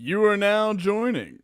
You are now joining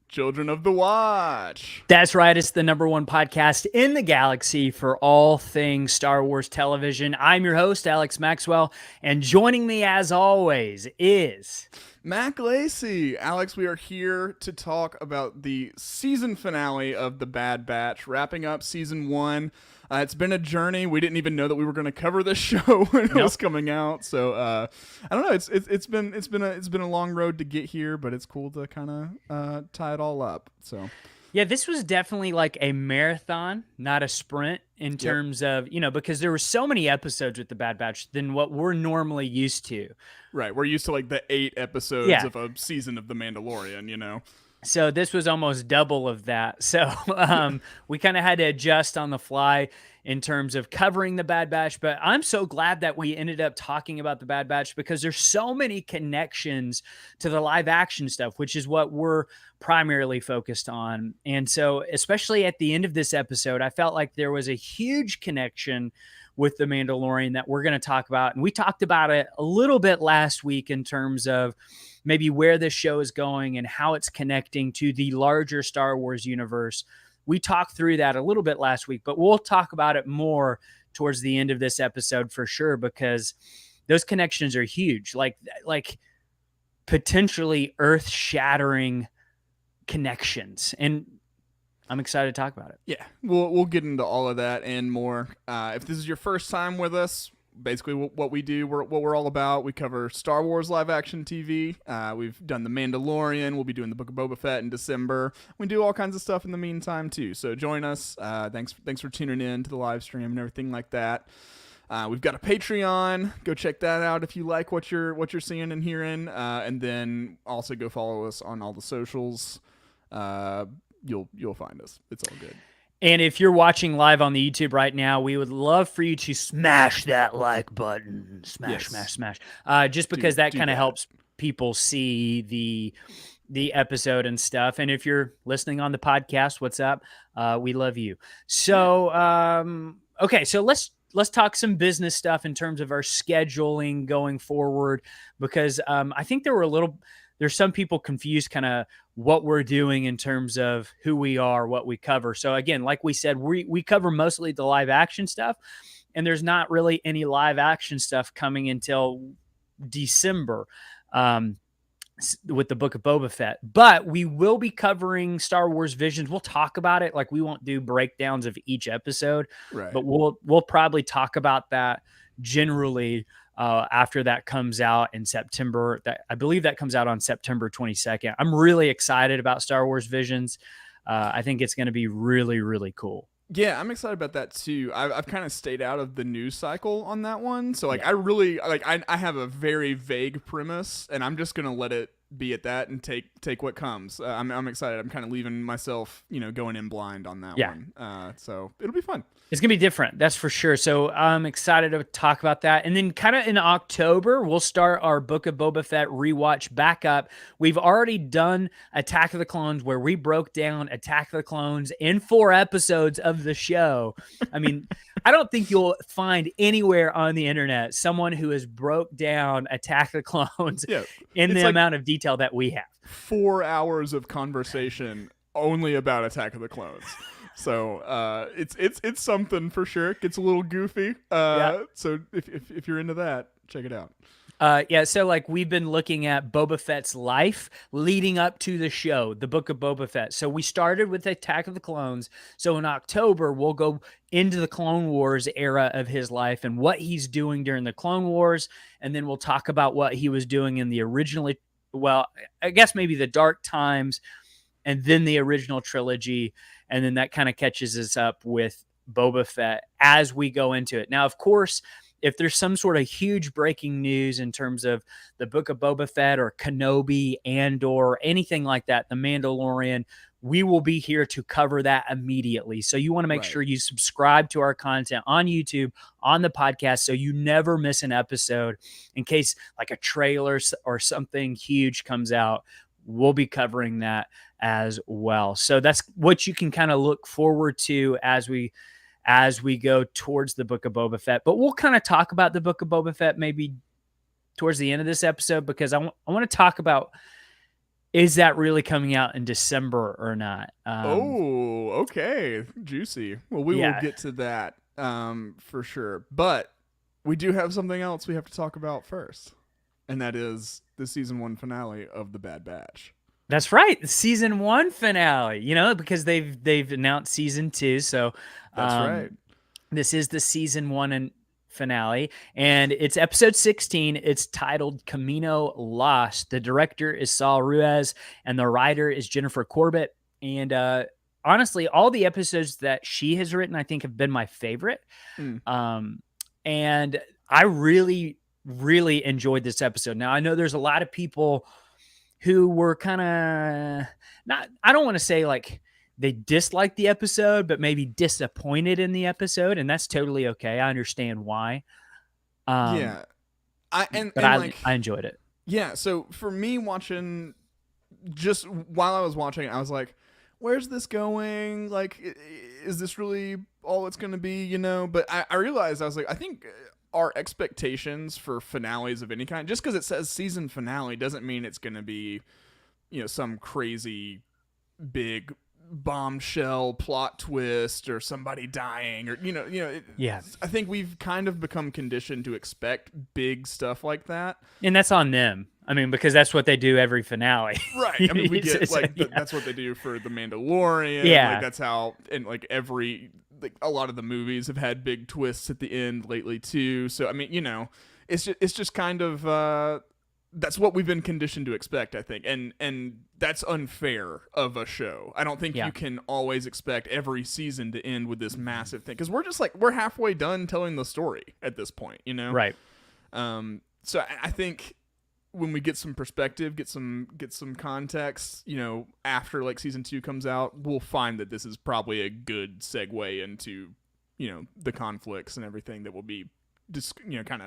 Children of the Watch. That's right. It's the number one podcast in the galaxy for all things Star Wars television. I'm your host, Alex Maxwell, and joining me as always is Mac Lacey. Alex, we are here to talk about the season finale of The Bad Batch, wrapping up season one. It's been a journey. We didn't even know that we were going to cover this show when it was coming out. So I don't know. It's been a long road to get here, but it's cool to kind of tie it all up. So yeah, this was definitely like a marathon, not a sprint in terms of, because there were so many episodes with The Bad Batch than what we're normally used to. Right. We're used to like the 8 episodes of a season of The Mandalorian, So this was almost double of that. So we kind of had to adjust on the fly in terms of covering the Bad Batch. But I'm so glad that we ended up talking about the Bad Batch because there's so many connections to the live action stuff, which is what we're primarily focused on. And so especially at the end of this episode, I felt like there was a huge connection with The Mandalorian that we're going to talk about. And we talked about it a little bit last week in terms of maybe where this show is going and how it's connecting to the larger Star Wars universe. We talked through that a little bit last week, but we'll talk about it more towards the end of this episode for sure, because those connections are huge, like potentially earth-shattering connections. And I'm excited to talk about it. Yeah, we'll get into all of that and more. If this is your first time with us, basically what we do, what we're all about, we cover Star Wars live action TV. We've done The Mandalorian. We'll be doing the Book of Boba Fett in December. We do all kinds of stuff in the meantime too. So join us. Thanks for tuning in to the live stream and everything like that. We've got a Patreon. Go check that out if you like what you're seeing and hearing. And then also go follow us on all the socials. You'll find us. It's all good. And if you're watching live on the YouTube right now, we would love for you to smash that like button. Smash. Just because that kind of helps people see the episode and stuff. And if you're listening on the podcast, what's up? We love you. So, okay. So let's talk some business stuff in terms of our scheduling going forward, because I think there's some people confused kind of what we're doing in terms of who we are, what we cover. So again, like we said, we cover mostly the live action stuff, and there's not really any live action stuff coming until December with the Book of Boba Fett. But we will be covering Star Wars Visions. We'll talk about it. Like, we won't do breakdowns of each episode, right, but we'll probably talk about that generally after that comes out in September. I believe that comes out on September 22nd. I'm really excited about Star Wars Visions. I think it's going to be really, really cool. Yeah, I'm excited about that too. I've kind of stayed out of the news cycle on that one. So I really I have a very vague premise, and I'm just going to let it be at that and take what comes. I'm excited. I'm kind of leaving myself, going in blind on that one. So it'll be fun. It's going to be different. That's for sure. So I'm excited to talk about that. And then kind of in October, we'll start our Book of Boba Fett rewatch back up. We've already done Attack of the Clones, where we broke down Attack of the Clones in 4 episodes of the show. I mean, I don't think you'll find anywhere on the internet someone who has broke down Attack of the Clones in the amount of detail that we have. 4 hours of conversation only about Attack of the Clones. So it's something for sure. It gets a little goofy. So if you're into that, check it out. So like, we've been looking at Boba Fett's life leading up to the show, the Book of Boba Fett. So we started with Attack of the Clones. So in October, we'll go into the Clone Wars era of his life and what he's doing during the Clone Wars. And then we'll talk about what he was doing in the originally, well, I guess maybe the Dark Times, and then the original trilogy. And then that kind of catches us up with Boba Fett as we go into it. Now, of course, if there's some sort of huge breaking news in terms of the Book of Boba Fett or Kenobi, Andor, anything like that, The Mandalorian, we will be here to cover that immediately. So you want to make sure you subscribe to our content on YouTube, on the podcast, so you never miss an episode. In case like a trailer or something huge comes out, we'll be covering that as well. So that's what you can kind of look forward to as we go towards the Book of Boba Fett. But we'll kind of talk about the Book of Boba Fett maybe towards the end of this episode, because I want to talk about is that really coming out in December or not? Oh, okay. Juicy. Well, we will Yeah, get to that for sure. But we do have something else we have to talk about first. And that is the season 1 finale of The Bad Batch. that's right. The season 1 finale, because they've announced season 2. So That's right. this is the season 1 and finale, and it's episode 16. It's titled Kamino Lost. The director is Saul Ruiz, and the writer is Jennifer Corbett. And honestly, all the episodes that she has written, I think, have been my favorite. Mm. And I really, really enjoyed this episode. Now, I know there's a lot of people who were kind of not, I don't want to say like they disliked the episode, but maybe disappointed in the episode. And that's totally okay. I understand why. Yeah. I enjoyed it. Yeah, so for me watching, just while I was watching, I was like, where's this going? Like, is this really all it's going to be, you know? But I realized, I was like, I think our expectations for finales of any kind, just because it says season finale doesn't mean it's going to be, you know, some crazy big bombshell plot twist or somebody dying or Yeah. I think we've kind of become conditioned to expect big stuff like that, And that's on them. I mean, because that's what they do every finale. right? I mean, we get Yeah. that's what they do for the Mandalorian. Yeah. Like that's how, and like a lot of the movies have had big twists at the end lately too. So I mean, it's just kind of that's what we've been conditioned to expect, I think, and that's unfair of a show. I don't think Yeah. you can always expect every season to end with this massive thing, because we're halfway done telling the story at this point, Right. So I think when we get some perspective, get some context, after like season 2 comes out, we'll find that this is probably a good segue into the conflicts and everything that will be just kind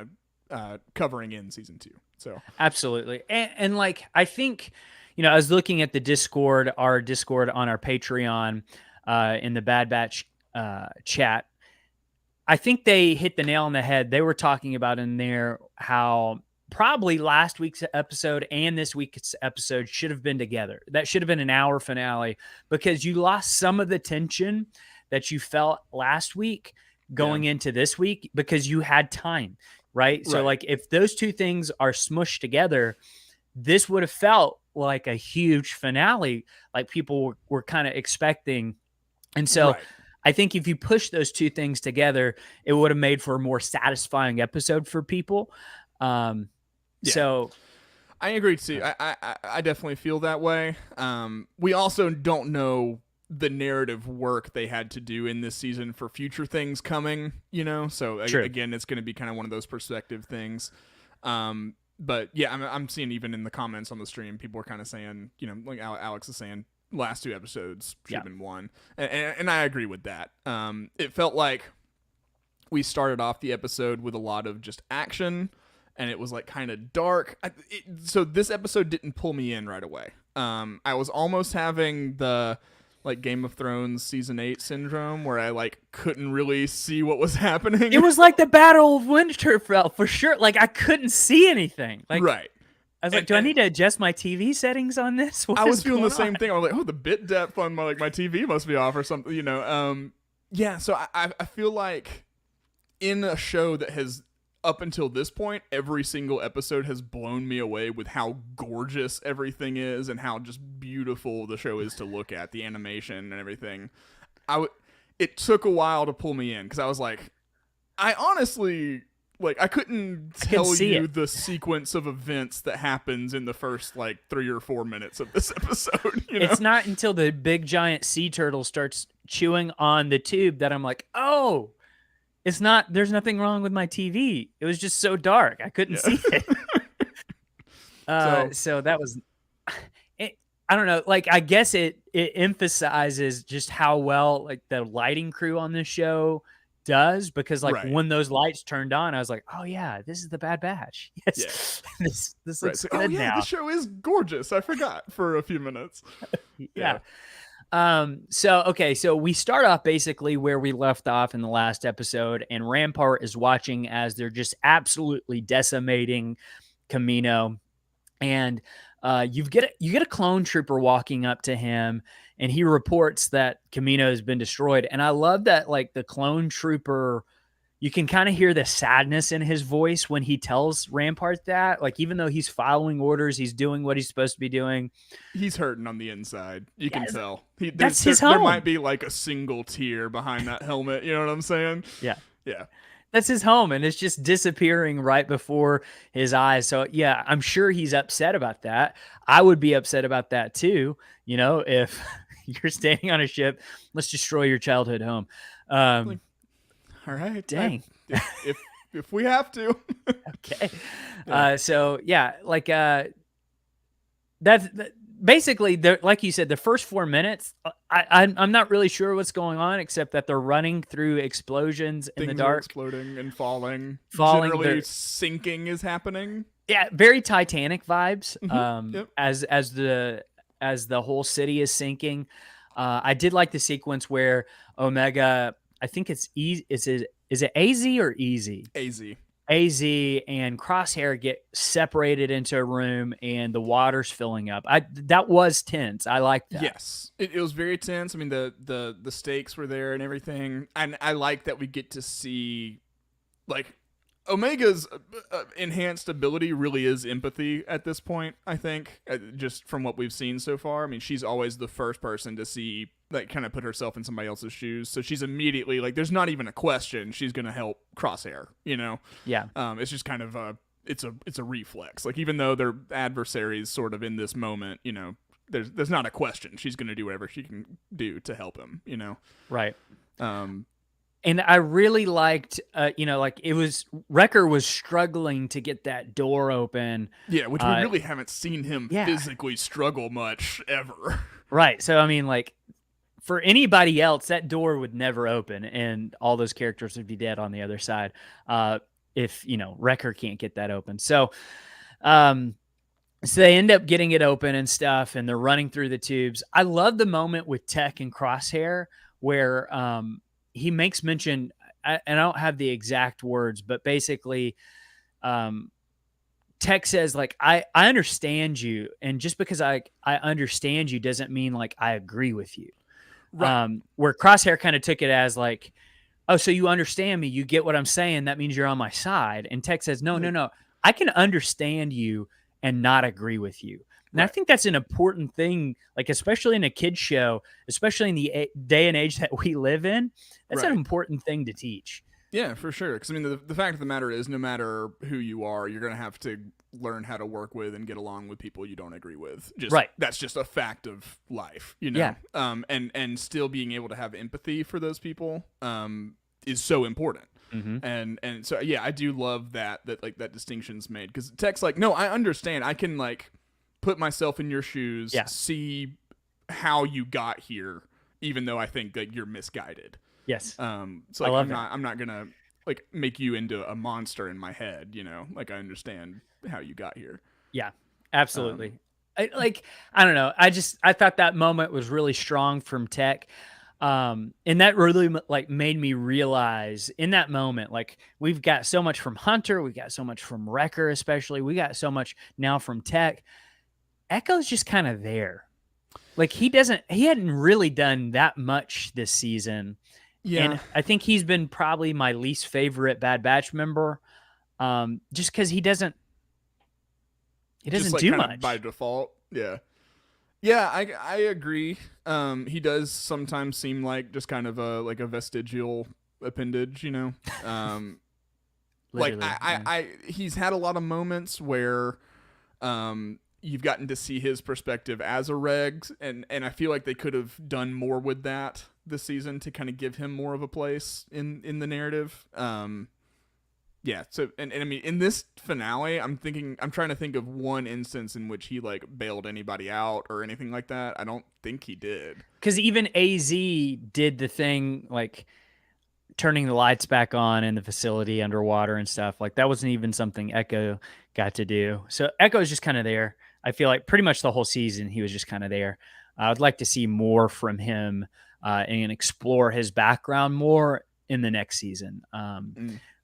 of covering in season 2. So Absolutely. And like, I think, I was looking at the Discord, our Discord on our Patreon, in the Bad Batch chat. I think they hit the nail on the head. They were talking about in there how probably last week's episode and this week's episode should have been together. That should have been an hour finale, because you lost some of the tension that you felt last week going into this week because you had time. Right. So like if those two things are smushed together, this would have felt like a huge finale, like people were kind of expecting. And so I think if you push those two things together, it would have made for a more satisfying episode for people. So I agree too. I definitely feel that way. We also don't know the narrative work they had to do in this season for future things coming, so again, it's going to be kind of one of those perspective things. But yeah, I'm seeing even in the comments on the stream, people are kind of saying, like Alex is saying, last 2 episodes should have been 1, and I agree with that. It felt like we started off the episode with a lot of just action, and it was like kind of dark. So this episode didn't pull me in right away. I was almost having the like Game of Thrones season 8 syndrome, where I like couldn't really see what was happening. It was like the Battle of Winterfell for sure. Like I couldn't see anything. Like right. I was like, do I need to adjust my TV settings on this? I was feeling the same thing. I was like, oh, the bit depth on my TV must be off or something, Yeah, so I feel like in a show that has, up until this point, every single episode has blown me away with how gorgeous everything is and how just beautiful the show is to look at, the animation and everything. It took a while to pull me in, because I was like, I honestly, like, I couldn't tell you the sequence of events that happens in the first like 3 or 4 minutes of this episode. It's not until the big giant sea turtle starts chewing on the tube that I'm like, oh, it's not, there's nothing wrong with my TV. It was just so dark. I couldn't see it. So that was, I don't know. Like, I guess it emphasizes just how well like the lighting crew on this show does, because like when those lights turned on, I was like, oh yeah, this is the Bad Batch. Yes. Yeah. this looks good now. The show is gorgeous. I forgot for a few minutes. Yeah. So we start off basically where we left off in the last episode, and Rampart is watching as they're just absolutely decimating Kamino. and you get a clone trooper walking up to him, and he reports that Kamino has been destroyed. And I love that, like, the clone trooper, you can kind of hear the sadness in his voice when he tells Rampart that, like, even though he's following orders, he's doing what he's supposed to be doing. He's hurting on the inside. You can tell. That's his home. There might be like a single tear behind that helmet. You know what I'm saying? Yeah. Yeah. That's his home, and it's just disappearing right before his eyes. So yeah, I'm sure he's upset about that. I would be upset about that too. You know, if you're standing on a ship, let's destroy your childhood home. Like, all right. Dang. If we have to. Okay. Yeah. So yeah, like that's basically, like you said, the first 4 minutes, I'm not really sure what's going on, except that they're running through explosions in the Things dark, are exploding and falling. Falling, Generally, sinking is happening. yeah, very Titanic vibes. Yep. As the whole city is sinking. I did like the sequence where Omega, I think it's is it AZ or Easy? AZ and Crosshair get separated into a room, and the water's filling up. That was tense. I like that. Yes, it was very tense. I mean, the stakes were there and everything, and I like that we get to see, like, Omega's enhanced ability really is empathy at this point, I think, just from what we've seen so far. I mean, she's always the first person to see, like, kind of put herself in somebody else's shoes. So she's immediately, like, there's not even a question. She's going to help Crosshair, you know? Yeah. It's just kind of it's a reflex. Like, even though they're adversaries sort of in this moment, you know, there's not a question. She's going to do whatever she can do to help him, you know? Right. And I really liked, you know, like, it was, Wrecker was struggling to get that door open. Yeah, which we really haven't seen him physically struggle much ever. Right. So, I mean, like, for anybody else, that door would never open, and all those characters would be dead on the other side if, you know, Wrecker can't get that open. So, so they end up getting it open and stuff, and they're running through the tubes. I love the moment with Tech and Crosshair where he makes mention, and I don't have the exact words, but basically Tech says, like, I understand you, and just because I understand you doesn't mean, like, I agree with you. Right. Where Crosshair kind of took it as, like, oh, so you understand me, you get what I'm saying, that means you're on my side. And Tech says, no, I can understand you and not agree with you. And I think that's an important thing, like, especially in a kid's show, especially in the day and age that we live in. That's an important thing to teach. Yeah, for sure. Because, I mean, the fact of the matter is, no matter who you are, you're going to have to learn how to work with and get along with people you don't agree with. That's just a fact of life, you know? Yeah. And still being able to have empathy for those people is so important. Mm-hmm. And so, yeah, I do love that like, that distinction's made. Because Tech's like, no, I understand. I can, like, put myself in your shoes, see how you got here, even though I think, like, you're misguided. Yes. So, like, I'm not gonna, like, make you into a monster in my head, you know? Like, I understand how you got here. Yeah, absolutely. I don't know. I thought that moment was really strong from Tech. And that really, like, made me realize in that moment, like, we've got so much from Hunter, we got so much from Wrecker, especially, we got so much now from Tech. Echo's just kind of there. Like, he hadn't really done that much this season. Yeah. And I think he's been probably my least favorite Bad Batch member. Just because he doesn't do much by default. Yeah. Yeah, I agree. He does sometimes seem like just kind of a vestigial appendage, you know? Like, he's had a lot of moments where you've gotten to see his perspective as a reg, and I feel like they could have done more with that this season to kind of give him more of a place in the narrative. Yeah, so and I mean, in this finale, I'm trying to think of one instance in which he, like, bailed anybody out or anything like that. I don't think he did. Because even AZ did the thing, like, turning the lights back on in the facility underwater and stuff. Like, that wasn't even something Echo got to do. So Echo's just kind of there. I feel like pretty much the whole season he was just kind of there. I'd like to see more from him and explore his background more in the next season.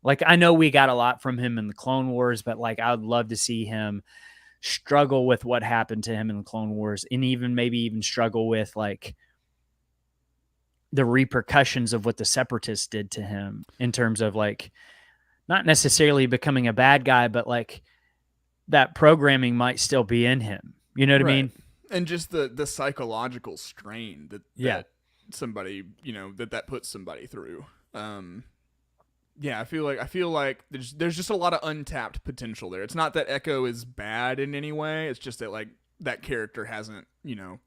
Like, I know we got a lot from him in the Clone Wars, but, like, I would love to see him struggle with what happened to him in the Clone Wars, and maybe even struggle with like the repercussions of what the Separatists did to him in terms of like not necessarily becoming a bad guy, but like that programming might still be in him. You know what I mean? And just the psychological strain that somebody, that puts somebody through. Yeah, I feel like there's just a lot of untapped potential there. It's not that Echo is bad in any way. It's just that like that character hasn't,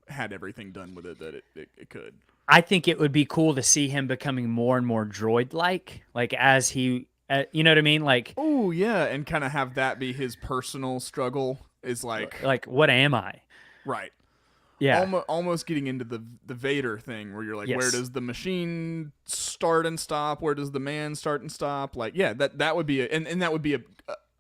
had everything done with it that it could. I think it would be cool to see him becoming more and more droid-like, like as he, you know what I mean? Like, oh yeah, and kind of have that be his personal struggle is like what am I? Right. Yeah. Almost getting into the Vader thing where you're like, Yes. where does the machine start and stop? Where does the man start and stop? Like, yeah, that would be and that would be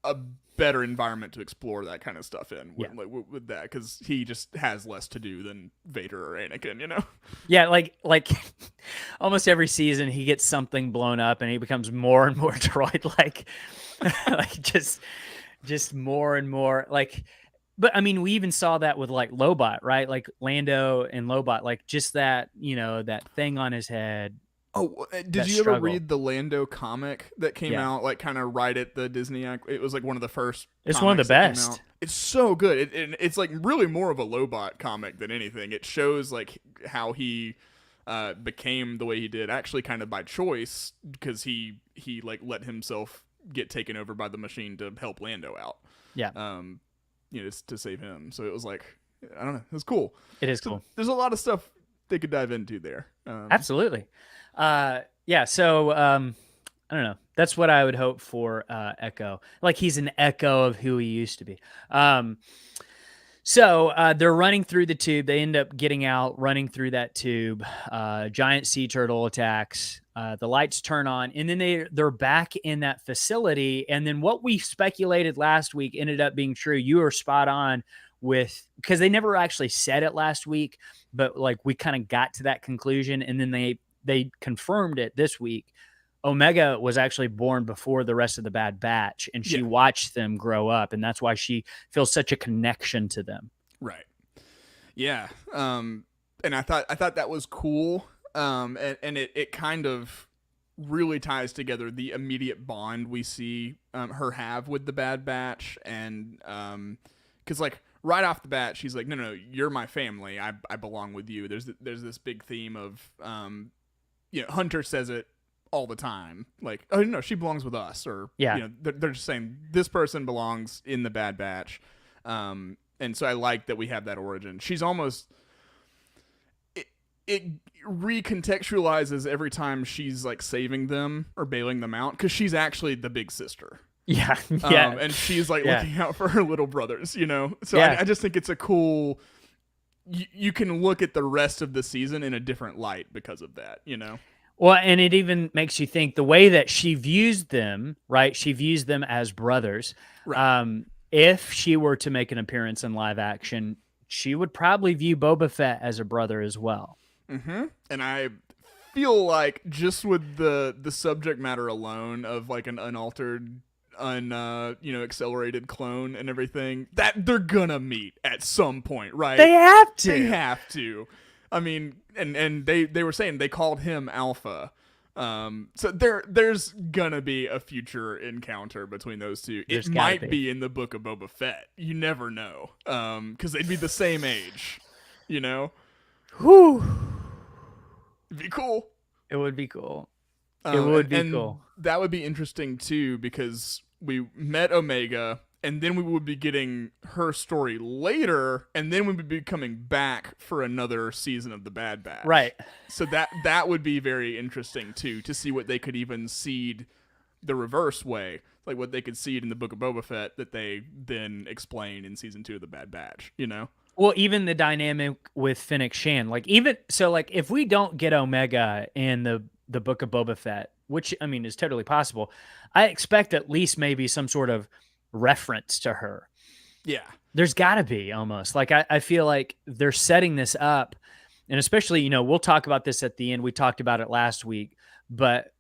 a better environment to explore that kind of stuff in with that, because he just has less to do than Vader or Anakin, Yeah, like almost every season he gets something blown up and he becomes more and more droid like like just more and more like. But I mean, we even saw that with like Lobot, right? Like Lando and Lobot, like just that, that thing on his head. Oh, did you ever read the Lando comic that came out like kind of right at the Disney? It was like one of the first. It's one of the best. It's so good. It's like really more of a Lobot comic than anything. It shows like how he became the way he did, actually kind of by choice, because he like let himself get taken over by the machine to help Lando out. Yeah. To save him. So it was like, I don't know. It was cool. It is cool. There's a lot of stuff they could dive into there. Absolutely. Yeah. So, I don't know. That's what I would hope for Echo. Like he's an echo of who he used to be. So they're running through the tube. They end up getting out, running through that tube. Giant sea turtle attacks. The lights turn on, and then they're back in that facility. And then what we speculated last week ended up being true. You were spot on because they never actually said it last week, but like we kind of got to that conclusion, and then they confirmed it this week. Omega was actually born before the rest of the Bad Batch, and she watched them grow up, and that's why she feels such a connection to them. Right. Yeah. And I thought that was cool. And it kind of really ties together the immediate bond we see her have with the Bad Batch, and because like right off the bat she's like, no, you're my family. I belong with you. There's this big theme of Hunter says it all the time, like, oh no, she belongs with us, or they're just saying this person belongs in the Bad Batch, and so I like that we have that origin. She's almost it recontextualizes every time she's like saving them or bailing them out, because she's actually the big sister. Yeah. And she's like looking out for her little brothers, So I just think it's a cool. You can look at the rest of the season in a different light because of that, Well, and it even makes you think the way that she views them, right? She views them as brothers. Right. If she were to make an appearance in live action, she would probably view Boba Fett as a brother as well. Mm-hmm. And I feel like just with the subject matter alone of like an unaltered, accelerated clone and everything, that they're gonna meet at some point, right? They have to. They have to. I mean, and they were saying they called him Alpha. So there's gonna be a future encounter between those two. It might be in the Book of Boba Fett. You never know. Because they'd be the same age, Whew. It'd be cool. It would be cool. It would be cool. That would be interesting too, because we met Omega, and then we would be getting her story later, and then we would be coming back for another season of the Bad Batch. Right. So that would be very interesting too, to see what they could even seed the reverse way, like what they could seed in the Book of Boba Fett that they then explain in season 2 of the Bad Batch. Well, even the dynamic with Fennec Shan, like if we don't get Omega in the Book of Boba Fett, which I mean is totally possible, I expect at least maybe some sort of reference to her. Yeah. There's got to be almost. Like I feel like they're setting this up, and especially, we'll talk about this at the end. We talked about it last week, but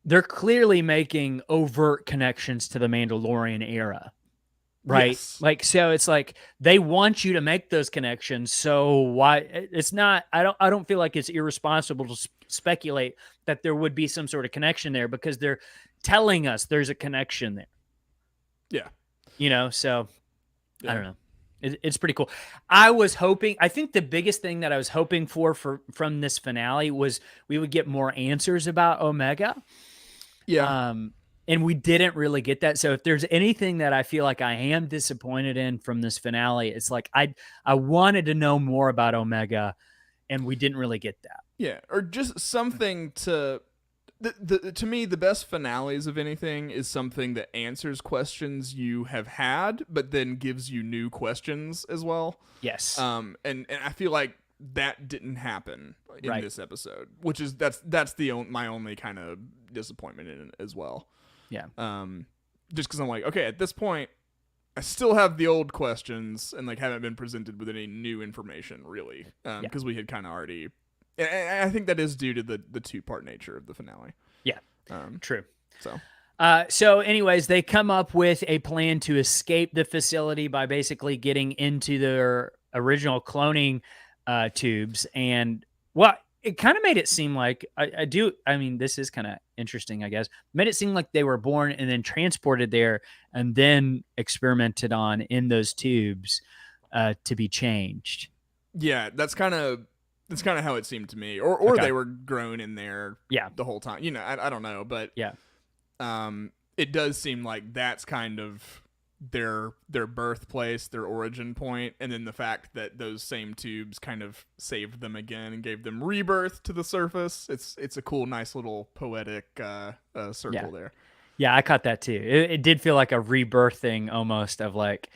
they're clearly making overt connections to the Mandalorian era. right? Yes. Like, so it's like they want you to make those connections. So why it's not, I don't feel like it's irresponsible to speculate that there would be some sort of connection there because they're telling us there's a connection there, Yeah. So I Yeah. don't know. It's pretty cool. I think the biggest thing that I was hoping from this finale was we would get more answers about Omega. Yeah. And we didn't really get that. So if there's anything that I feel like I am disappointed in from this finale, it's like I wanted to know more about Omega, and we didn't really get that. Yeah, or just something to to me, the best finales of anything is something that answers questions you have had, but then gives you new questions as well. Yes. And I feel like that didn't happen in Right. this episode, which is that's my only kind of disappointment in it as well. Yeah. Just because I'm like, okay, at this point, I still have the old questions and like haven't been presented with any new information really, because we had kind of already. And I think that is due to the 2-part nature of the finale. Yeah. True. So anyways, they come up with a plan to escape the facility by basically getting into their original cloning tubes. And it kind of made it seem like I mean, this is kind of interesting, I guess. Made it seem like they were born and then transported there and then experimented on in those tubes to be changed. yeah, that's kind of how it seemed to me, or Okay. they were grown in there the whole time. I don't know, but yeah, it does seem like that's kind of their birthplace, their origin point, and then the fact that those same tubes kind of saved them again and gave them rebirth to the surface. It's a cool, nice little poetic circle there. Yeah, I caught that too. It did feel like a rebirth thing almost of like,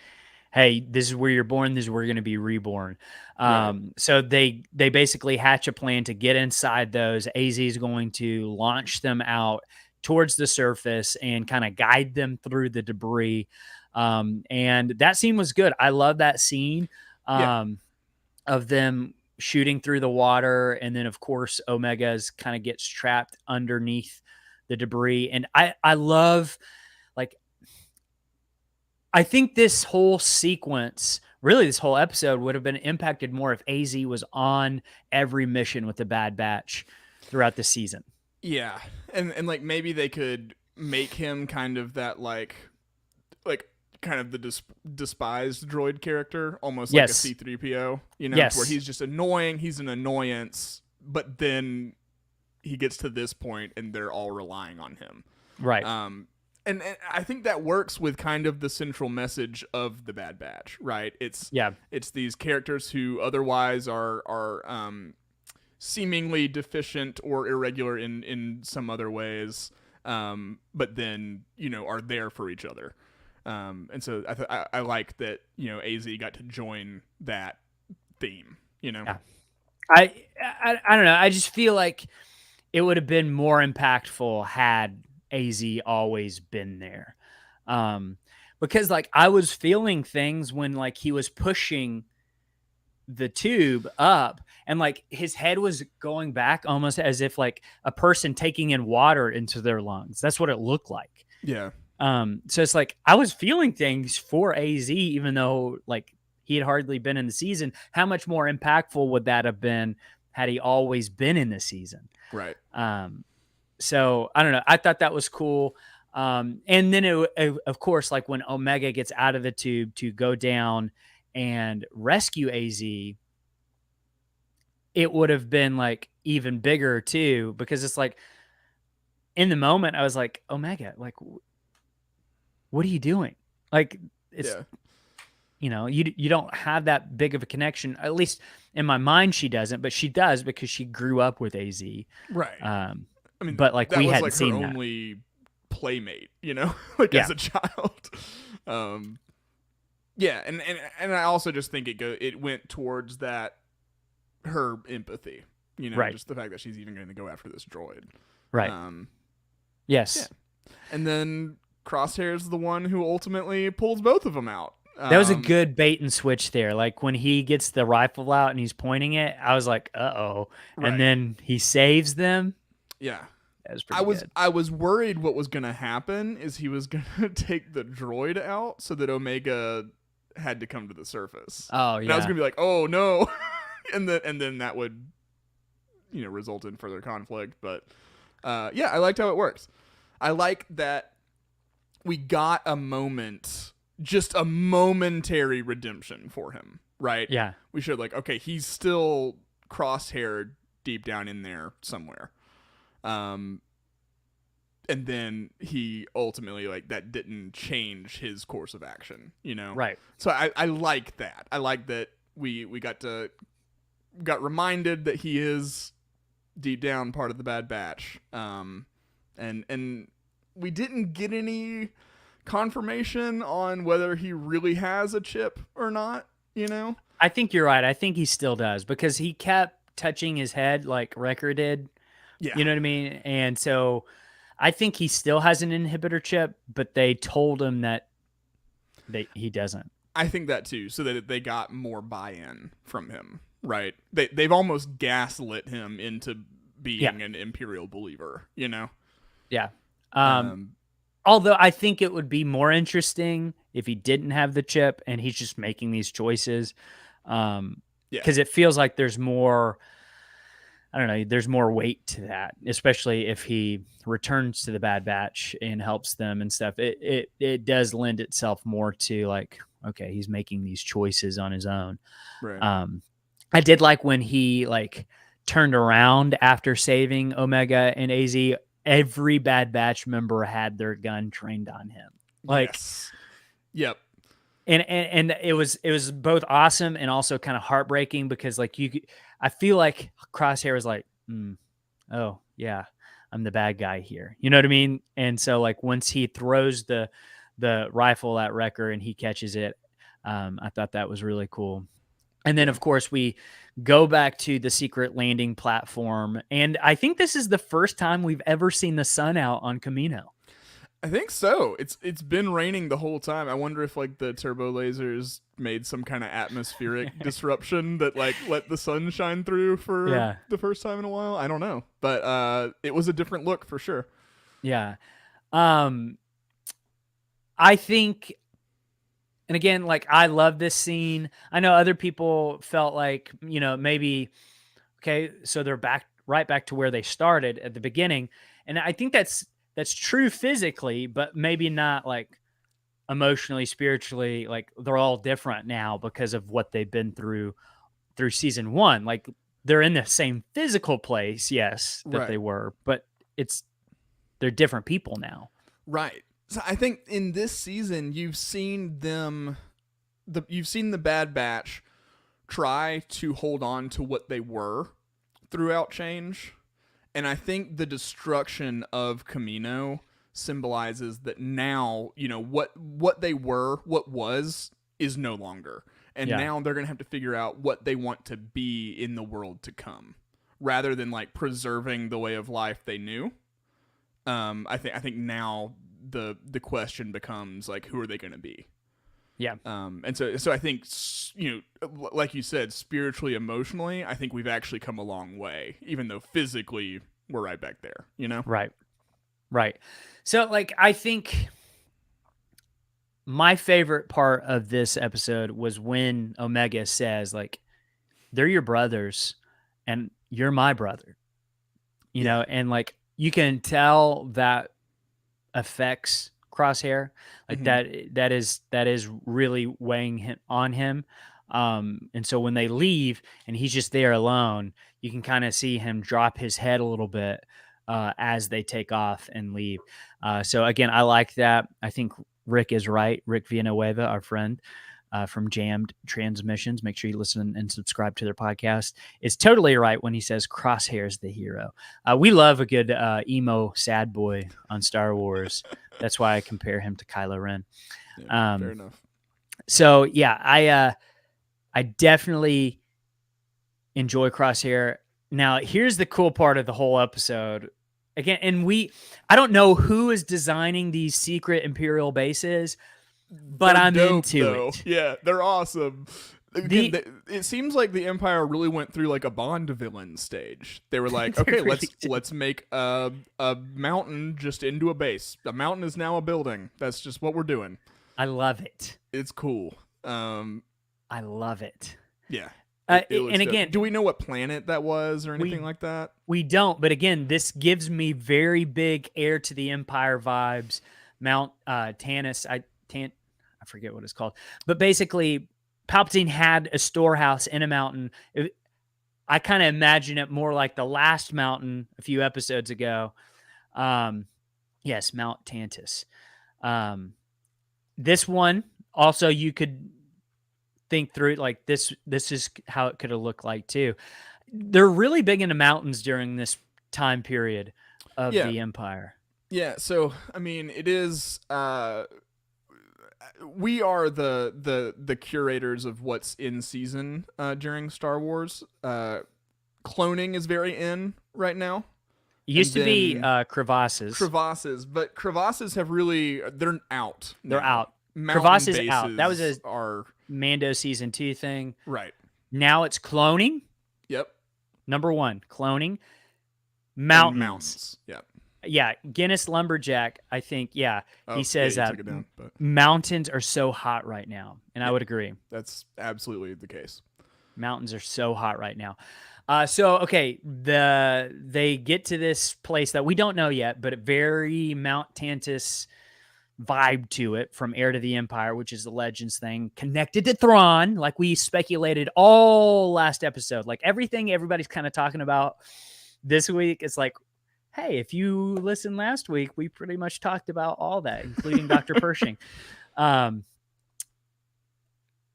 hey, this is where you're born. This is where you're going to be reborn. Right. So they basically hatch a plan to get inside those. AZ is going to launch them out towards the surface and kind of guide them through the debris. And that scene was good. I love that scene of them shooting through the water. And then, of course, Omega's kind of gets trapped underneath the debris. And I love, like, I think this whole sequence, really this whole episode, would have been impacted more if AZ was on every mission with the Bad Batch throughout the season. Yeah, and like maybe they could make him kind of that like kind of the despised droid character, almost like a C-3PO, where he's just annoying, he's an annoyance, but then he gets to this point and they're all relying on him. Right. And I think that works with kind of the central message of the Bad Batch, right? It's these characters who otherwise are seemingly deficient or irregular in some other ways, but then are there for each other. And so I like that AZ got to join that theme. Yeah. I don't know. I just feel like it would have been more impactful had AZ always been there, because like I was feeling things when like he was pushing the tube up and like his head was going back almost as if like a person taking in water into their lungs. That's what it looked like. Yeah. So it's like I was feeling things for AZ, even though like he had hardly been in the season. How much more impactful would that have been had he always been in the season? Right. So I don't know. I thought that was cool. And then of course, like when Omega gets out of the tube to go down and rescue AZ, it would have been like even bigger too, because it's like in the moment I was like, Omega, like, what are you doing? Like, it's, you don't have that big of a connection. At least in my mind, she doesn't, but she does because she grew up with AZ. Right. I mean, but like we hadn't like seen her that. only playmate, as a child. Yeah, and I also just think it went towards that her empathy, right. Just the fact that she's even going to go after this droid. Right. Yes. Yeah. And then Crosshair's the one who ultimately pulls both of them out. That was a good bait and switch there. Like when he gets the rifle out and he's pointing it, I was like, uh-oh. Right. And then he saves them. Yeah. That was pretty good. I was worried what was gonna happen is he was gonna take the droid out so that Omega had to come to the surface. Oh, And I was yeah. gonna be like, oh no, and then that would, result in further conflict. But yeah, I liked how it works. I like that we got a moment, just a momentary redemption for him, right? Yeah. We showed like, okay, he's still crosshair deep down in there somewhere. And then he ultimately, like, that didn't change his course of action, Right. So I like that. I like that we got reminded that he is deep down part of the Bad Batch. And we didn't get any confirmation on whether he really has a chip or not, I think you're right. I think he still does because he kept touching his head like Wrecker did. Yeah. You know what I mean? And so I think he still has an inhibitor chip, but they told him that he doesn't. I think that too, so that they got more buy-in from him, right? They've almost gaslit him into being an Imperial believer, Yeah. Although I think it would be more interesting if he didn't have the chip and he's just making these choices. Because it feels like there's more, I don't know, there's more weight to that, especially if he returns to the Bad Batch and helps them and stuff. It does lend itself more to like, okay, he's making these choices on his own. Right. I did like when he like turned around after saving Omega and AZ. Every Bad Batch member had their gun trained on him. Like, yes. Yep. And it was both awesome and also kind of heartbreaking because like I feel like Crosshair was like, oh yeah, I'm the bad guy here. You know what I mean? And so like once he throws the rifle at Wrecker and he catches it, I thought that was really cool. And then of course we go back to the secret landing platform, and I think this is the first time we've ever seen the sun out on Kamino. I think so. It's been raining the whole time. I wonder if like the turbo lasers made some kind of atmospheric disruption that like let the sun shine through for the first time in a while. I don't know, but it was a different look for sure. Yeah. I think, and again, like I love this scene. I know other people felt like, maybe, okay, so they're right back to where they started at the beginning. And I think that's true physically, but maybe not like emotionally, spiritually. Like they're all different now because of what they've been through season 1. Like they're in the same physical place, yes, that they were, but they're different people now. Right. So I think in this season you've seen the Bad Batch try to hold on to what they were throughout change. And I think the destruction of Kamino symbolizes that now, what they were, what was, is no longer. And now they're going to have to figure out what they want to be in the world to come, rather than like preserving the way of life they knew. I think now the question becomes like, who are they going to be? Yeah. And so I think, like you said, spiritually, emotionally, I think we've actually come a long way, even though physically we're right back there, Right. So like, I think my favorite part of this episode was when Omega says like, they're your brothers and you're my brother, and like, you can tell that affects Crosshair, like that is really weighing on him. And so when they leave and he's just there alone, you can kind of see him drop his head a little bit as they take off and leave. So again, I like that. I think Rick is right. Rick Villanueva, our friend from Jammed Transmissions. Make sure you listen and subscribe to their podcast. Is totally right when he says Crosshair is the hero. We love a good emo sad boy on Star Wars. That's why I compare him to Kylo Ren. Yeah, fair enough. So yeah, I definitely enjoy Crosshair. Now, here's the cool part of the whole episode. Again, and I don't know who is designing these secret Imperial bases, but I'm into it. Yeah, they're awesome. again, it seems like the Empire really went through like a Bond villain stage. They were like, okay, really let's make a mountain just into a base. A mountain is now a building. That's just what we're doing. I love it. It's cool. I love it. Yeah. And again, do we know what planet that was or anything like that? We don't, but again, this gives me very big heir to the Empire vibes. Mount Tannis, I forget what it's called, but basically, Palpatine had a storehouse in a mountain. I kind of imagine it more like the last mountain a few episodes ago. Yes, Mount Tantis. This one also you could think through it like this is how it could have looked like too. They're really big into mountains during this time period of the Empire. Yeah, so I mean it is we are the curators of what's in season during Star Wars. Cloning is very in right now. It used to be crevasses. But crevasses have really they're out. They're out. Crevasses out. That was a Mando season 2 thing. Right. Now it's cloning. Yep. Number 1, cloning. Mountains. Yep. Yeah, Guinness Lumberjack, I think, he says took it down, but mountains are so hot right now, and I would agree. That's absolutely the case. Mountains are so hot right now. So, okay, they get to this place that we don't know yet, but a very Mount Tantis vibe to it from Heir to the Empire, which is the Legends thing, connected to Thrawn, like we speculated all last episode. Like everything everybody's kind of talking about this week, it's like, hey, if you listened last week, we pretty much talked about all that, including Dr. Pershing.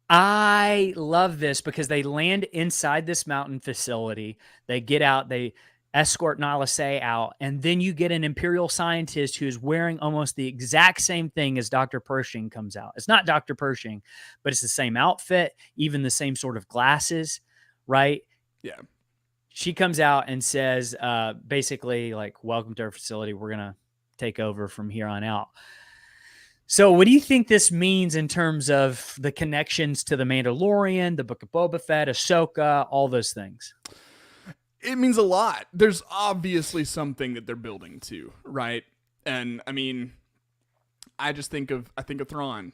I love this because they land inside this mountain facility. They get out, they escort Nala Se out, and then you get an Imperial scientist who's wearing almost the exact same thing as Dr. Pershing comes out. It's not Dr. Pershing, but it's the same outfit, even the same sort of glasses, right? Yeah. She comes out and says, basically, like, welcome to our facility. We're going to take over from here on out. So what do you think this means in terms of the connections to the Mandalorian, the Book of Boba Fett, Ahsoka, all those things? It means a lot. There's obviously something that they're building to, right? And I mean, I think of Thrawn.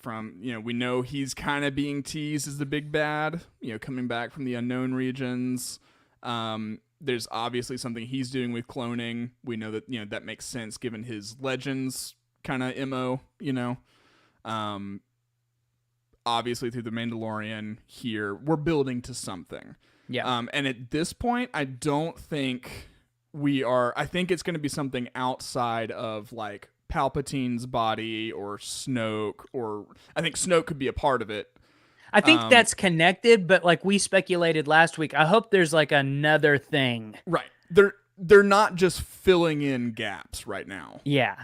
From, we know he's kind of being teased as the big bad, coming back from the unknown regions. There's obviously something he's doing with cloning. We know that, that makes sense given his Legends kind of MO, obviously through the Mandalorian here, we're building to something. Yeah. And at this point, I don't think I think it's going to be something outside of like Palpatine's body or Snoke, or I think Snoke could be a part of it. I think that's connected, but like we speculated last week, I hope there's like another thing. Right. They're not just filling in gaps right now. Yeah.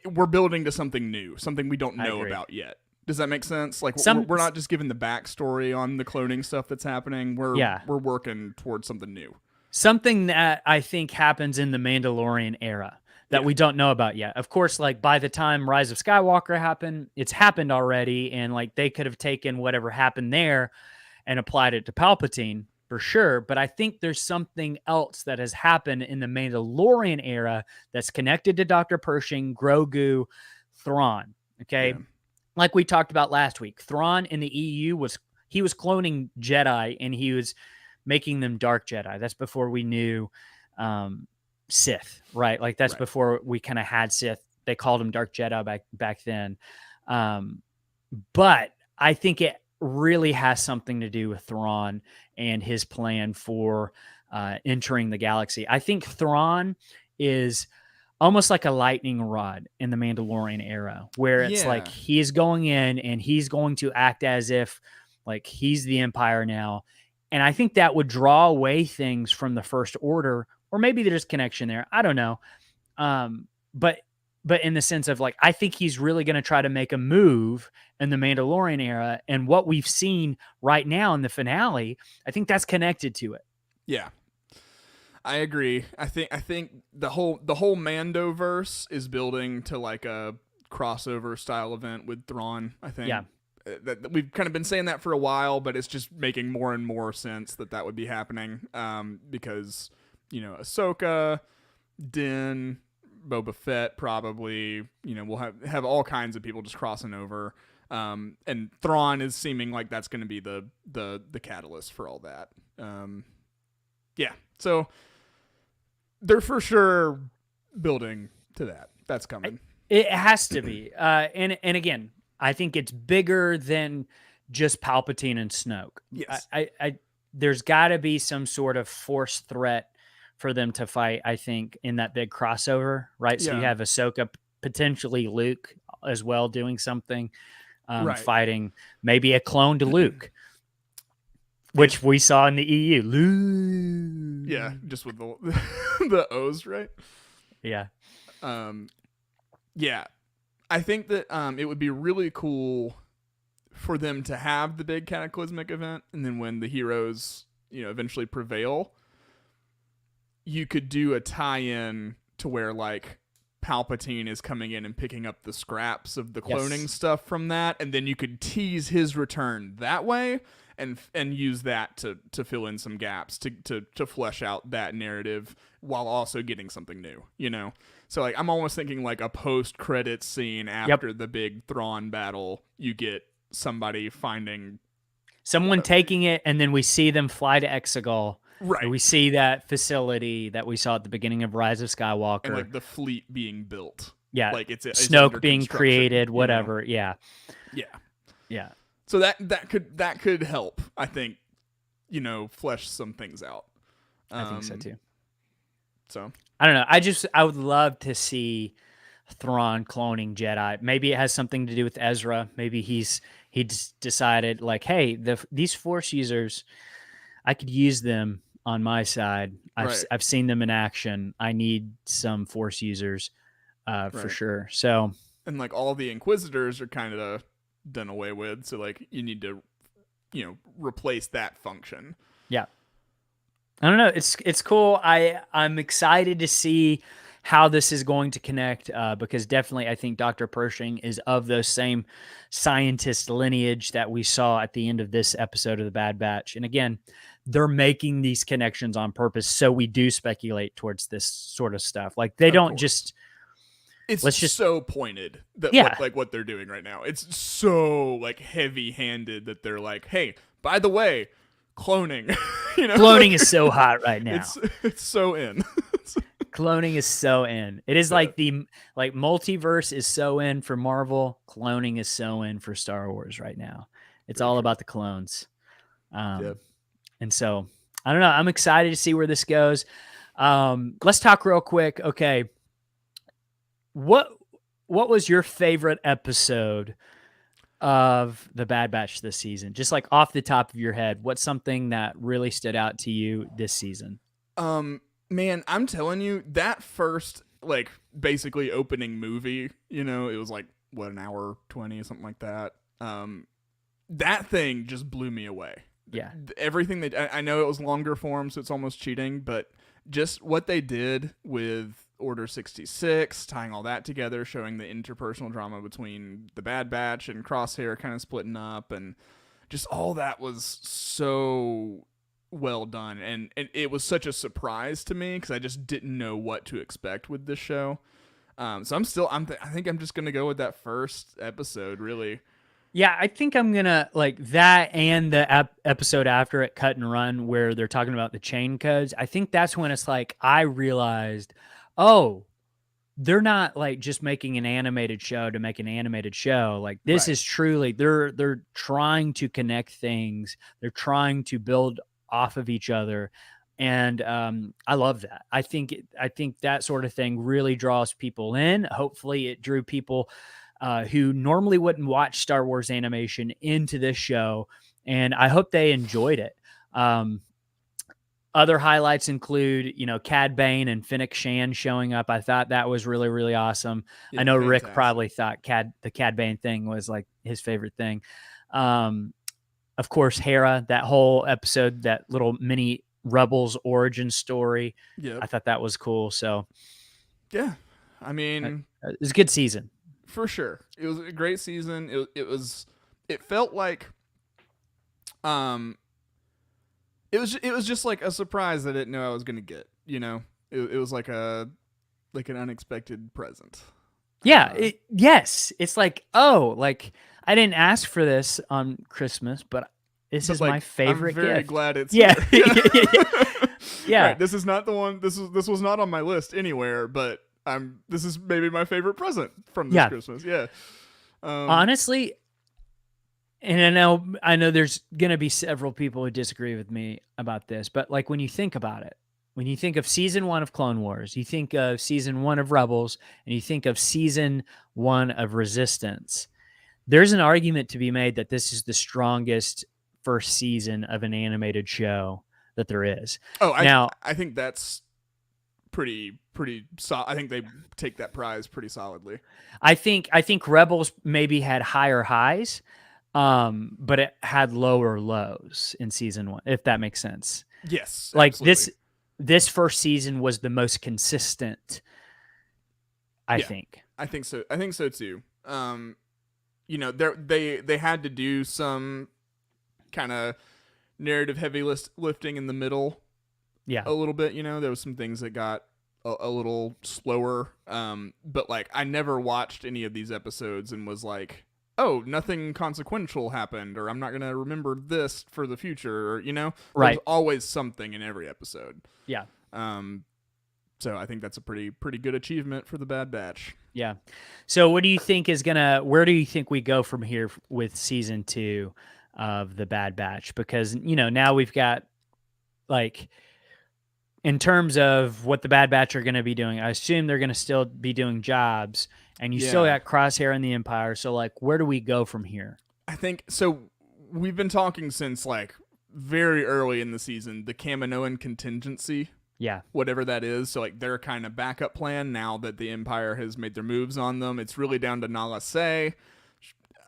We're building to something new, something we don't know about yet. Does that make sense? Like we're not just giving the backstory on the cloning stuff that's happening. We're working towards something new. Something that I think happens in the Mandalorian era that we don't know about yet. Of course, like by the time Rise of Skywalker happened, it's happened already. And like they could have taken whatever happened there and applied it to Palpatine for sure. But I think there's something else that has happened in the Mandalorian era that's connected to Dr. Pershing, Grogu, Thrawn. Okay. Yeah. Like we talked about last week, Thrawn in the EU was cloning Jedi and he was making them dark Jedi. That's before we knew Sith, right? Like that's before we kind of had Sith. They called them dark Jedi back then. But I think it really has something to do with Thrawn and his plan for entering the galaxy. I think Thrawn is almost like a lightning rod in the Mandalorian era, where it's like he's going in and he's going to act as if like he's the Empire now. And I think that would draw away things from the First Order, or maybe there's connection there. I don't know. But in the sense of like, I think he's really going to try to make a move in the Mandalorian era. And what we've seen right now in the finale, I think that's connected to it. Yeah. I agree. I think the whole Mando verse is building to like a crossover style event with Thrawn, I think. Yeah. that we've kind of been saying that for a while, but it's just making more and more sense that would be happening. Because Ahsoka, Din, Boba Fett, probably, we'll have all kinds of people just crossing over. And Thrawn is seeming like that's going to be the catalyst for all that. Yeah, so they're for sure building to that. That's coming. It has to be. And again, I think it's bigger than just Palpatine and Snoke. Yes. I there's got to be some sort of force threat for them to fight, I think, in that big crossover, right? So you have Ahsoka, potentially Luke as well, doing something, fighting maybe a clone to Luke, which we saw in the EU. Luke. Yeah, just with the O's, right? Yeah. Yeah. I think that it would be really cool for them to have the big cataclysmic event, and then when the heroes, eventually prevail, you could do a tie-in to where like Palpatine is coming in and picking up the scraps of the cloning stuff from that, and then you could tease his return that way and use that to fill in some gaps to flesh out that narrative while also getting something new, So like I'm almost thinking like a post-credits scene after the big Thrawn battle, you get somebody finding someone taking it, and then we see them fly to Exegol. Right. We see that facility that we saw at the beginning of Rise of Skywalker. And like the fleet being built. Yeah. Like it's Snoke being created, whatever. Yeah. Yeah. Yeah. So that could help, I think, flesh some things out. I think so too. So I don't know. I would love to see Thrawn cloning Jedi. Maybe it has something to do with Ezra. Maybe he decided like, hey, these Force users, I could use them on my side. I've seen them in action. I need some Force users for sure. So, and like all the Inquisitors are kind of done away with. So like you need to, replace that function. Yeah. I don't know. It's cool. I'm excited to see how this is going to connect because definitely I think Dr. Pershing is of those same scientist lineage that we saw at the end of this episode of The Bad Batch. And again, they're making these connections on purpose. So we do speculate towards this sort of stuff. Like they don't just, it's just so pointed that what they're doing right now. It's so like heavy handed that they're like, hey, by the way, cloning, cloning is so hot right now. It's so in. Cloning is so in. It is like multiverse is so in for Marvel. Cloning is so in for Star Wars right now. It's all about the clones. And so I don't know. I'm excited to see where this goes. Let's talk real quick. Okay. What was your favorite episode of The Bad Batch this season? Just like off the top of your head, what's something that really stood out to you this season? Man, I'm telling you, that first, like, basically opening movie, it was like, an hour 20, something like that. That thing just blew me away. Yeah. Everything I know it was longer form, so it's almost cheating, but just what they did with Order 66, tying all that together, showing the interpersonal drama between the Bad Batch and Crosshair kind of splitting up, and just all that was so well done, and it was such a surprise to me because I just didn't know what to expect with this show. So I think I'm just gonna go with that first episode, really. Yeah, I think I'm gonna like that, and the episode after it, Cut and Run, where they're talking about the chain codes. I think that's when it's like I realized, oh, they're not like just making an animated show to make an animated show. Like this is truly they're trying to connect things. They're trying to build off of each other, and I love that. I think that sort of thing really draws people in. Hopefully, it drew people who normally wouldn't watch Star Wars animation into this show, and I hope they enjoyed it. Other highlights include, Cad Bane and Fennec Shan showing up. I thought that was really, really awesome. Yeah, I know fantastic. Rick probably thought the Cad Bane thing was like his favorite thing. Of course, Hera, that whole episode, that little mini Rebels origin story. Yeah, I thought that was cool. So, yeah, I mean, it was a good season for sure. It was a great season. It it felt like um it was just like a surprise that I didn't know I was gonna get. You know, it was like an unexpected present. Yeah, yes. It's like, oh, like I didn't ask for this on Christmas, but this But is my like, I'm favorite very gift. glad it's Yeah. here. Yeah. Right. This is not the one. This was not on my list anywhere. But this is maybe my favorite present from this Yeah. Christmas. Yeah. Honestly, and I know there's gonna be several people who disagree with me about this, but like when you think about it, when you think of season 1 of Clone Wars, you think of season 1 of Rebels, and you think of season 1 of Resistance. There's an argument to be made that this is the strongest first season of an animated show that there is. Oh, Now, I think that's pretty. I think they take that prize pretty solidly. I think Rebels maybe had higher highs, but it had lower lows in season 1, if that makes sense. Yes. Like absolutely. this first season was the most consistent, I think. I think so. I think so too. You know, they had to do some kind of narrative heavy lifting in the middle. Yeah. A little bit. You know, there was some things that got a little slower. But like, I never watched any of these episodes and was like, oh, nothing consequential happened, or I'm not gonna remember this for the future, or Right. There's always something in every episode. Yeah. So I think that's a pretty good achievement for the Bad Batch. Yeah. So what do you think where do you think we go from here with season 2 of the Bad Batch? Because, now we've got, like, in terms of what the Bad Batch are going to be doing, I assume they're going to still be doing jobs, and you still got Crosshair and the Empire. So, like, where do we go from here? I think, so we've been talking since, like, very early in the season, the Kaminoan contingency. Yeah. Whatever that is. So, like, their kind of backup plan now that the Empire has made their moves on them. It's really down to Nala Se.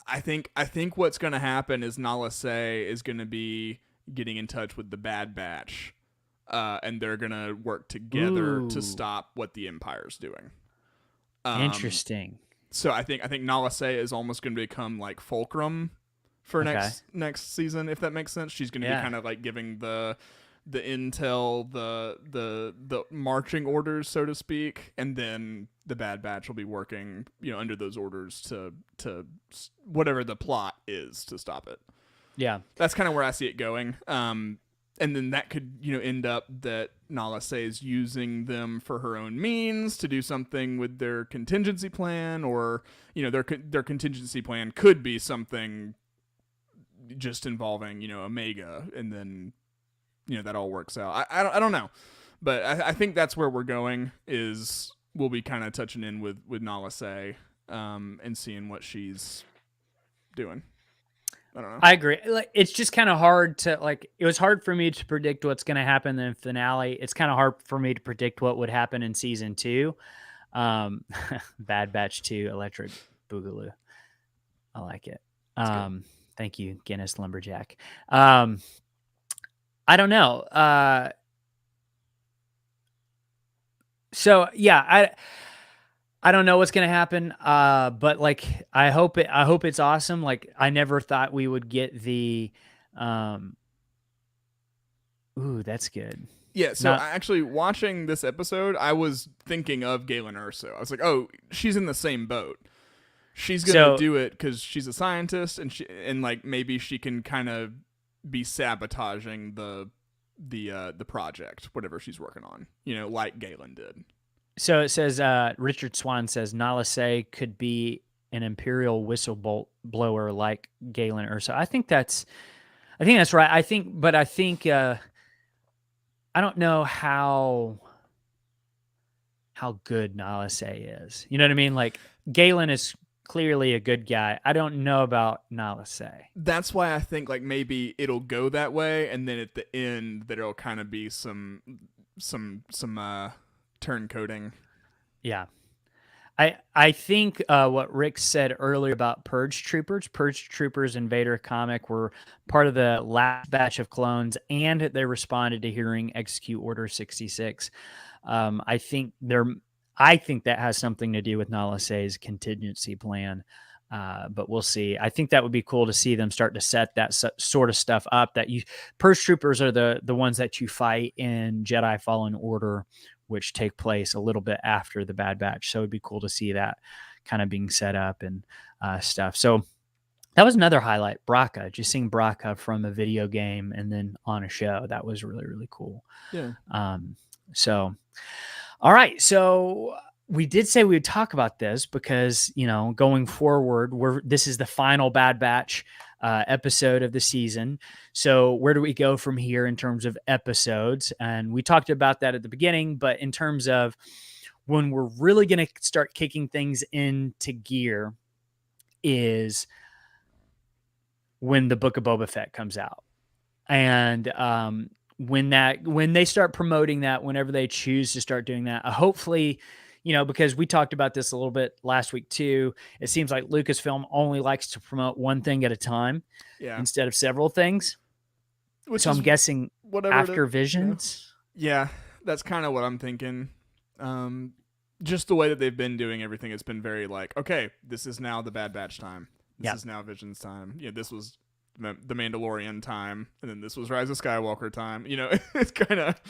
I think what's going to happen is Nala Se is going to be getting in touch with the Bad Batch. And they're going to work together to stop what the Empire's doing. Interesting. So I think Nala Se is almost going to become like fulcrum for next season, if that makes sense. She's going to be kind of like giving the intel, the marching orders, so to speak, and then the Bad Batch will be working, under those orders to whatever the plot is to stop it. Yeah, that's kind of where I see it going. And then that could, end up that Nala Se is using them for her own means to do something with their contingency plan, or their contingency plan could be something just involving Omega, and then that all works out. I don't know, but I think that's where we're going. Is we'll be kind of touching in with Nala Se, and seeing what she's doing. I don't know. I agree. Like, it's just kind of hard to, like, it was hard for me to predict what's going to happen in the finale. It's kind of hard for me to predict what would happen in season 2. Bad Batch 2, Electric Boogaloo. I like it. Thank you, Guinness Lumberjack. I don't know. So yeah, I don't know what's gonna happen. But like, I hope it's awesome. Like, I never thought we would get the, ooh, that's good. Yeah, so actually watching this episode, I was thinking of Galen Erso. I was like, oh, she's in the same boat. She's gonna do it because she's a scientist, and like maybe she can kind of be sabotaging the project, whatever she's working on, like Galen did. So it says, Richard Swan says Nala Se could be an Imperial whistleblower like Galen Erso. I think that's right. I think I don't know how good Nala Se is. You know what I mean? Like, Galen is clearly a good guy. I don't know about Nala Se. That's why I think like maybe it'll go that way, and then at the end that it'll kind of be some turncoating. Yeah. I think what Rick said earlier about Purge Troopers and Vader comic were part of the last batch of clones, and they responded to hearing Execute Order 66. I think that has something to do with Nala Se's contingency plan. But we'll see. I think that would be cool to see them start to set that sort of stuff up. That Purge Troopers are the ones that you fight in Jedi Fallen Order, which take place a little bit after the Bad Batch. So it'd be cool to see that kind of being set up and stuff. So that was another highlight. Braca, just seeing Braca from a video game and then on a show. That was really, really cool. Yeah. So, all right. So we did say we would talk about this because, going forward, this is the final Bad Batch episode of the season. So where do we go from here in terms of episodes? And we talked about that at the beginning, but in terms of when we're really going to start kicking things into gear is when the Book of Boba Fett comes out. And when they start promoting that, whenever they choose to start doing that, hopefully, because we talked about this a little bit last week too, it seems like Lucasfilm only likes to promote one thing at a time instead of several things. So I'm guessing after Visions. Yeah, that's kind of what I'm thinking. Just the way that they've been doing everything, it's been very like, okay, this is now the Bad Batch time. This is now Visions time. This was the Mandalorian time, and then this was Rise of Skywalker time. It's kind of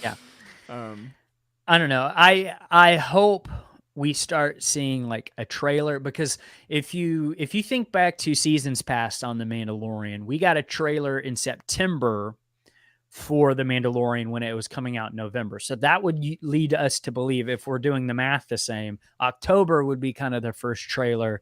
I don't know. I hope we start seeing like a trailer, because if you think back to seasons past on the Mandalorian, we got a trailer in September for the Mandalorian when it was coming out in November. So that would lead us to believe, if we're doing the math the same, October would be kind of the first trailer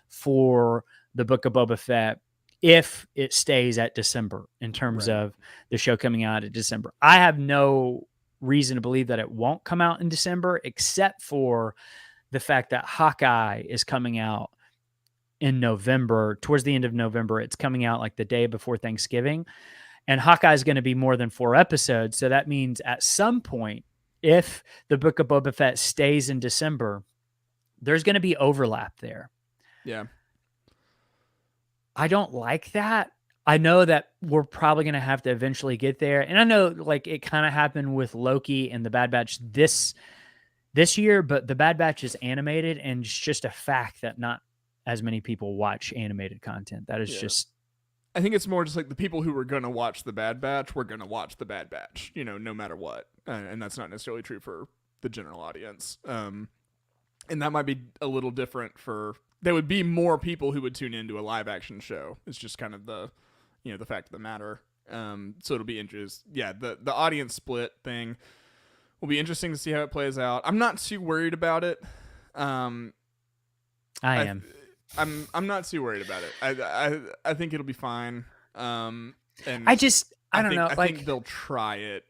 for the Book of Boba Fett, if it stays at December in terms of the show coming out in December. I have no reason to believe that it won't come out in December, except for the fact that Hawkeye is coming out in November, towards the end of November. It's coming out like the day before Thanksgiving, and Hawkeye is going to be more than 4 episodes. So that means at some point, if the Book of Boba Fett stays in December, there's going to be overlap there. Yeah. I don't like that. I know that we're probably going to have to eventually get there. And I know like it kind of happened with Loki and the Bad Batch this year, but the Bad Batch is animated, and it's just a fact that not as many people watch animated content. That is just... I think it's more just like the people who were going to watch the Bad Batch were going to watch the Bad Batch, no matter what. And that's not necessarily true for the general audience. And that might be a little different there would be more people who would tune into a live action show. It's just kind of the fact of the matter. So it'll be interesting. Yeah, the audience split thing will be interesting to see how it plays out. I'm not too worried about it. I am. I'm not too worried about it. I think it'll be fine. And I don't know. I think they'll try it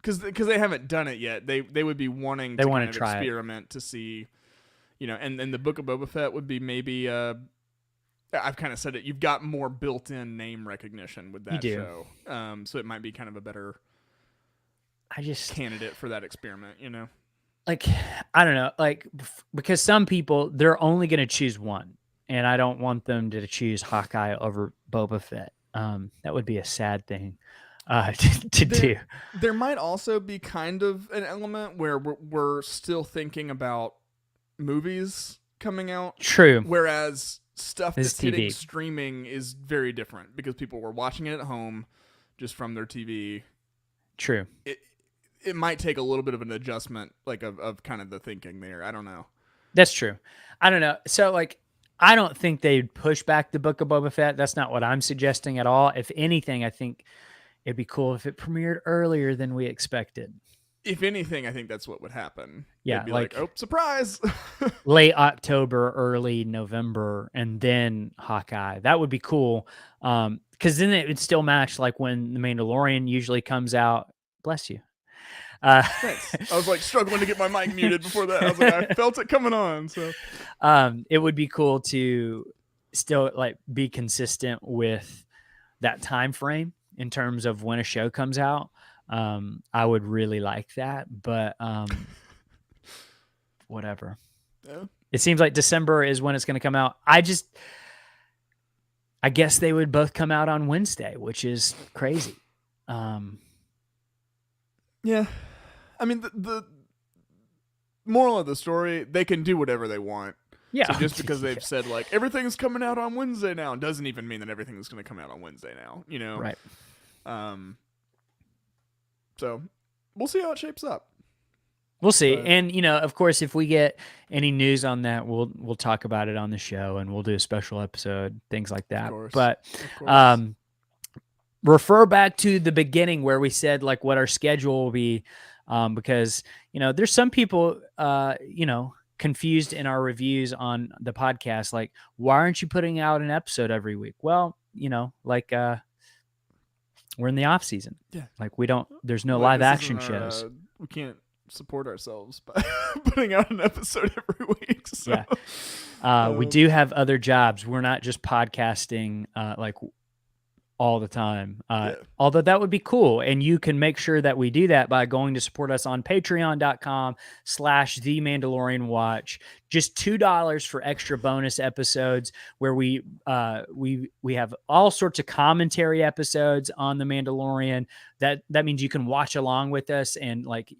because they haven't done it yet. They would be wanting to kind of experiment to see, and the Book of Boba Fett would be maybe. I've kind of said it. You've got more built-in name recognition with that show, so it might be kind of a better candidate for that experiment. Like, I don't know, like, because some people, they're only going to choose one, and I don't want them to choose Hawkeye over Boba Fett. That would be a sad thing to do. There might also be kind of an element where we're still thinking about movies coming out. True. Whereas stuff that's hitting TV. Streaming is very different because people were watching it at home just from their TV. True. It might take a little bit of an adjustment, like of kind of the thinking there. I don't know. That's true. I don't know. So like, I don't think they'd push back the Book of Boba Fett. That's not what I'm suggesting at all. If anything, I think it'd be cool if it premiered earlier than we expected. If anything, I think that's what would happen. Yeah, It'd be like, oh, surprise. Late October, early November, and then Hawkeye. That would be cool. Because then it would still match like when The Mandalorian usually comes out. Bless you. Thanks. I was like struggling to get my mic muted before that. I was like, I felt it coming on. So it would be cool to still like be consistent with that time frame in terms of when a show comes out. I would really like that, but whatever. Yeah. It seems like December is when it's going to come out. I guess they would both come out on Wednesday, which is crazy. Yeah. I mean, the moral of the story, they can do whatever they want. Yeah. So just because they've said like everything's coming out on Wednesday now, doesn't even mean that everything is going to come out on Wednesday now. You know. Right. So we'll see how it shapes up. We'll see. But- And of course, if we get any news on that, we'll talk about it on the show, and we'll do a special episode, things like that. course. But Of course. refer back to the beginning where we said like what our schedule will be, because there's some people confused in our reviews on the podcast, like, why aren't you putting out an episode every week? Well, like we're in the off season. Yeah. Like there's no Like, live this action isn't our, shows. We can't support ourselves by putting out an episode every week. So. Yeah. We do have other jobs. We're not just podcasting like all the time. Although that would be cool. And you can make sure that we do that by going to support us on patreon.com/The Mandalorian Watch. Just $2 for extra bonus episodes where we have all sorts of commentary episodes on The Mandalorian. That means you can watch along with us and like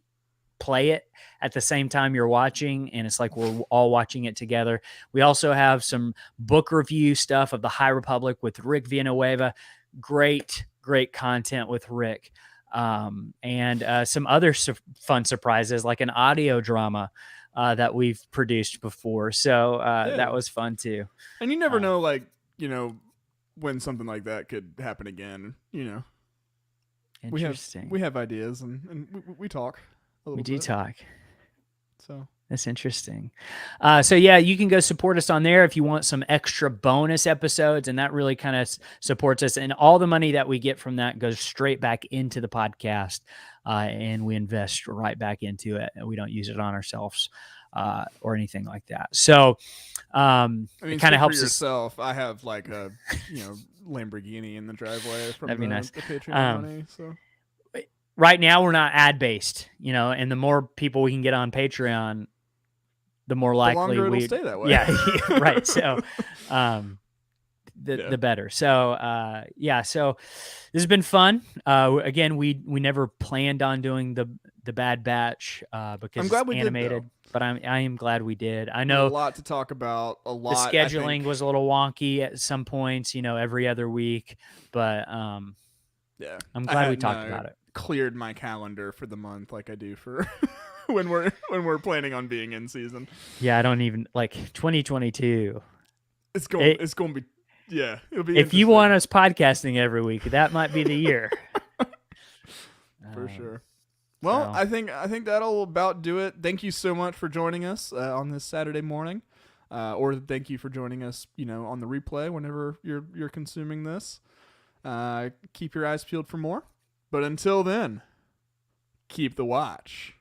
play it at the same time you're watching, and it's like we're all watching it together. We also have some book review stuff of The High Republic with Rick Villanueva. Great content with Rick, and some other fun surprises like an audio drama that we've produced before. So that was fun too. And you never know, like, when something like that could happen again. Interesting. We have ideas and we talk a little bit. We do talk. So that's interesting. So yeah, you can go support us on there if you want some extra bonus episodes, and that really kind of supports us. And all the money that we get from that goes straight back into the podcast, and we invest right back into it. And we don't use it on ourselves or anything like that. So it kind of helps yourself. I have like a Lamborghini in the driveway from That'd be nice. The Patreon money. So. Right now we're not ad based, and the more people we can get on Patreon, the more likely it'll stay that way. Yeah, right. So, the better. So, So this has been fun. Again, we never planned on doing the Bad Batch because I'm glad it's we animated, did, but I am glad we did. I know a lot to talk about. A lot. The scheduling was a little wonky at some points, every other week, but yeah, I'm glad we talked about it. Cleared my calendar for the month like I do for when we're planning on being in season. Yeah, I don't even like 2022. It's going to be it'll be if you want us podcasting every week, that might be the year. For sure. Well, I think that'll about do it. Thank you so much for joining us on this Saturday morning. Or thank you for joining us, on the replay whenever you're consuming this. Keep your eyes peeled for more. But until then, keep the watch.